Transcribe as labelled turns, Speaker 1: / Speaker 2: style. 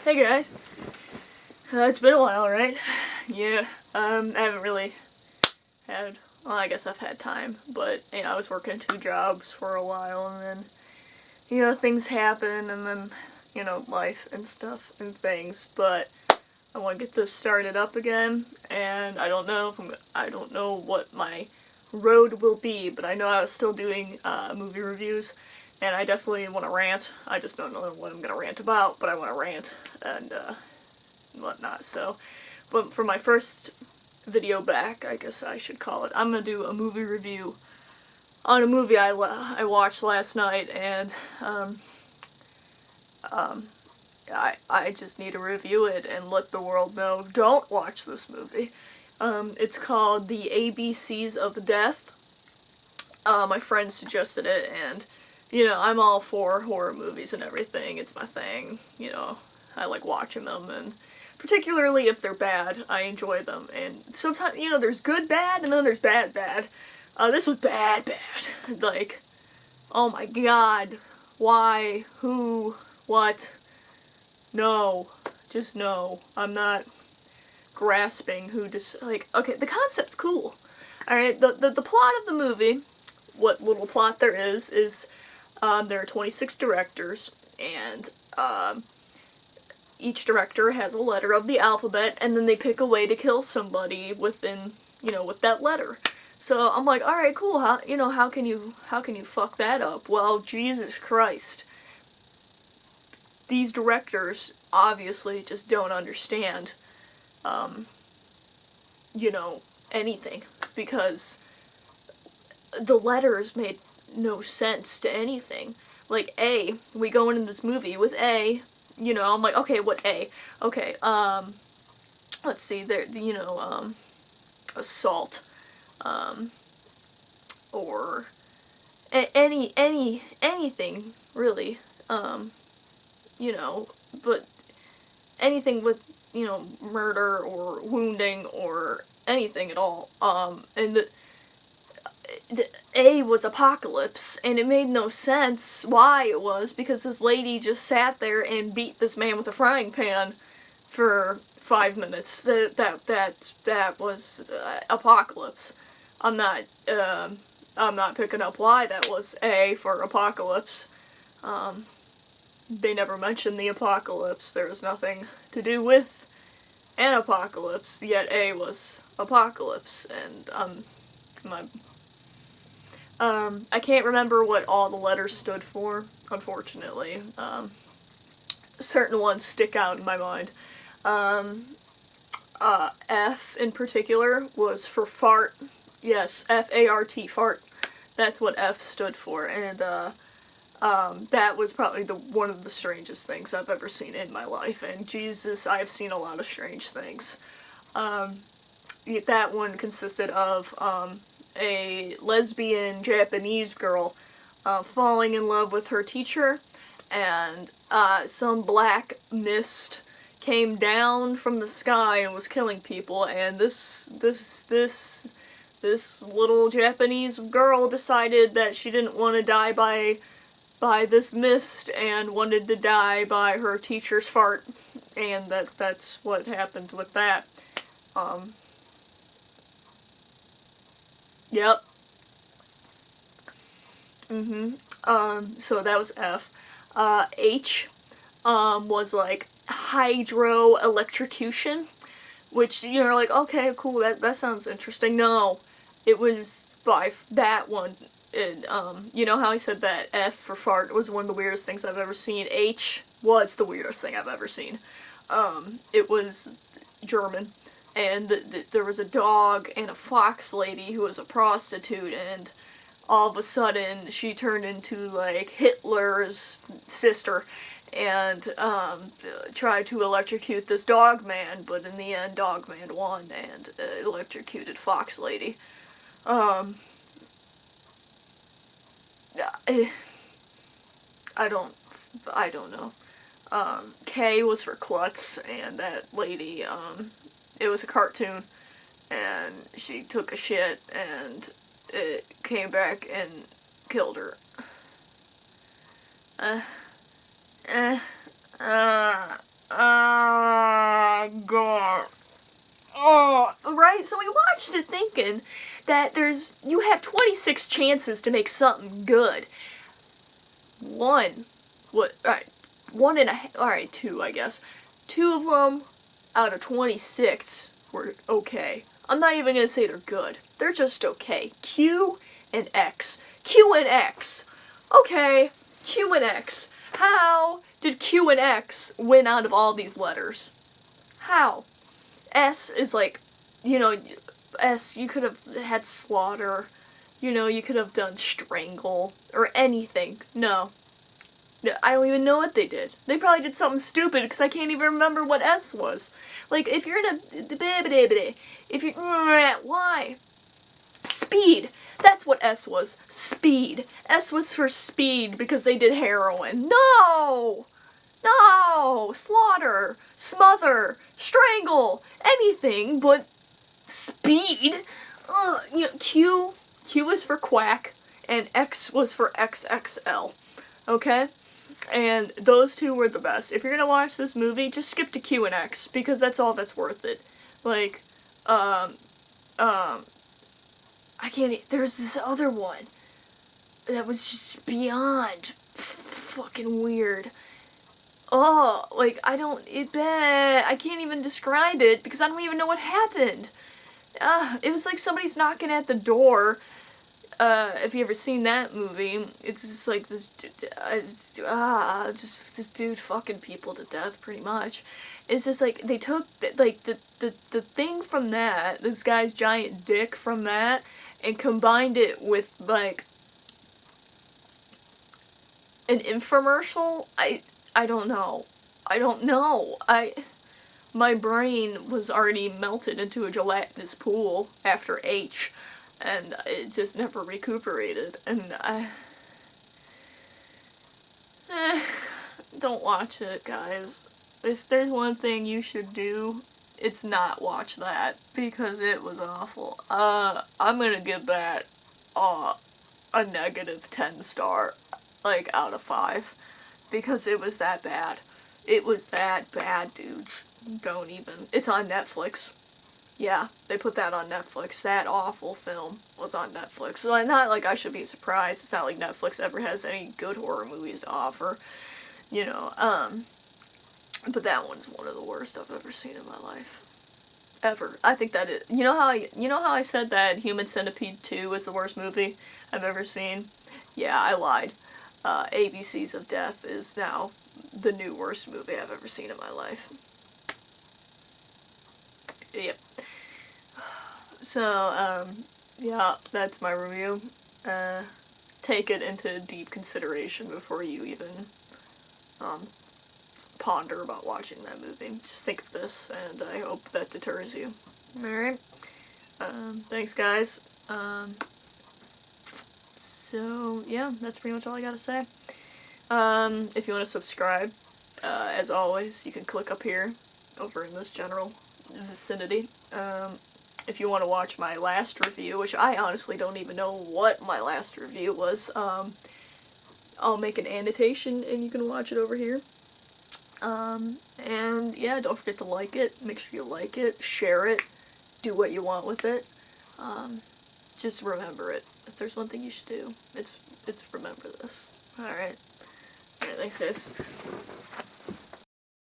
Speaker 1: Hey guys, it's been a while, right? Yeah, I haven't really had, well, I guess I've had time, but, I was working 2 jobs for a while, and then, things happen, and then, life and stuff and things, but I want to get this started up again, and I don't know I don't know what my road will be, but I know I was still doing, movie reviews, and I definitely want to rant. I just don't know what I'm going to rant about, but I want to rant, and, whatnot. So, but for my first video back, I guess I should call it, I'm gonna do a movie review on a movie I watched last night, and I just need to review it and let the world know, don't watch this movie. It's called The ABCs of Death. My friend suggested it, and I'm all for horror movies and everything. It's my thing. I like watching them, and particularly if they're bad, I enjoy them. And sometimes, there's good bad, and then there's bad bad. This was bad bad. Like, oh my god. Why? Who? What? No. Just no. I'm not grasping who just, like, okay, the concept's cool. Alright, the plot of the movie, what little plot there is there are 26 directors, and each director has a letter of the alphabet, and then they pick a way to kill somebody within, with that letter. So I'm like, all right, cool. How can you fuck that up? Well, Jesus Christ. These directors obviously just don't understand, anything, because the letters made no sense to anything. Like, A, we go into this movie with A, I'm like, okay, what A? Okay, let's see, there, assault, or anything, really, but anything with, murder or wounding or anything at all, and the A was apocalypse, and it made no sense why it was, because this lady just sat there and beat this man with a frying pan for 5 minutes. That was apocalypse. I'm not picking up why that was A for apocalypse. They never mentioned the apocalypse. There was nothing to do with an apocalypse, yet A was apocalypse, and I can't remember what all the letters stood for, unfortunately. Certain ones stick out in my mind. F in particular was for fart. Yes, F-A-R-T, fart. That's what F stood for, and that was probably one of the strangest things I've ever seen in my life, and Jesus, I've seen a lot of strange things. That one consisted of, a lesbian Japanese girl falling in love with her teacher, and some black mist came down from the sky and was killing people, and this little Japanese girl decided that she didn't want to die by this mist and wanted to die by her teacher's fart, and that's what happened with that. Yep. So that was F. H, was like hydroelectrocution, which, you're like, okay, cool, that sounds interesting. No, it was by that one. And, you know how I said that F for fart was one of the weirdest things I've ever seen? H was the weirdest thing I've ever seen. It was German, and there was a dog and a fox lady who was a prostitute, and all of a sudden she turned into, like, Hitler's sister, and tried to electrocute this dog man, but in the end dog man won and electrocuted fox lady. I don't know. K was for klutz, and that lady, it was a cartoon, and she took a shit, and it came back and killed her. god. Oh, right? So we watched it thinking that you have 26 chances to make something good. One, alright, alright, two, I guess. Two of them out of 26 were okay. I'm not even gonna say they're good. They're just okay. Q and X. Q and X. Okay, Q and X. How did Q and X win out of all these letters? How? S is like, S, you could have had slaughter. You could have done strangle or anything. No. I don't even know what they did. They probably did something stupid because I can't even remember what S was. Like, if you're in why? Speed. That's what S was. Speed. S was for speed because they did heroin. No! No! Slaughter, smother, strangle, anything but speed. Q was for quack, and X was for XXL. Okay? And those two were the best. If you're gonna watch this movie, just skip to Q and X, because that's all that's worth it. Like, I can't, there's this other one that was just beyond fucking weird. Oh, like, I can't even describe it, because I don't even know what happened. It was like somebody's knocking at the door. If you ever seen that movie, it's just like this dude fucking people to death, pretty much. It's just like, they took, the thing from that, this guy's giant dick from that, and combined it with, like, an infomercial? I don't know. My brain was already melted into a gelatinous pool after H, and it just never recuperated, and don't watch it, guys. If there's one thing you should do, it's not watch that, because it was awful. I'm gonna give that, a negative 10 star, like, out of 5, because it was that bad. It was that bad, dudes. Don't even. It's on Netflix. Yeah, they put that on Netflix. That awful film was on Netflix. So, not like I should be surprised. It's not like Netflix ever has any good horror movies to offer. But that one's one of the worst I've ever seen in my life. Ever. I think that is. You know how I said that Human Centipede 2 was the worst movie I've ever seen? Yeah, I lied. ABCs of Death is now the new worst movie I've ever seen in my life. Yep. So, yeah, that's my review. Take it into deep consideration before you even, ponder about watching that movie. Just think of this, and I hope that deters you. Alright? Thanks, guys. So, yeah, that's pretty much all I gotta say. If you want to subscribe, as always, you can click up here, over in this general vicinity. If you want to watch my last review, which I honestly don't even know what my last review was, I'll make an annotation and you can watch it over here. And yeah, don't forget to like it. Make sure you like it, share it, do what you want with it. Just remember it. If there's one thing you should do, it's remember this. Alright. Alright, thanks guys.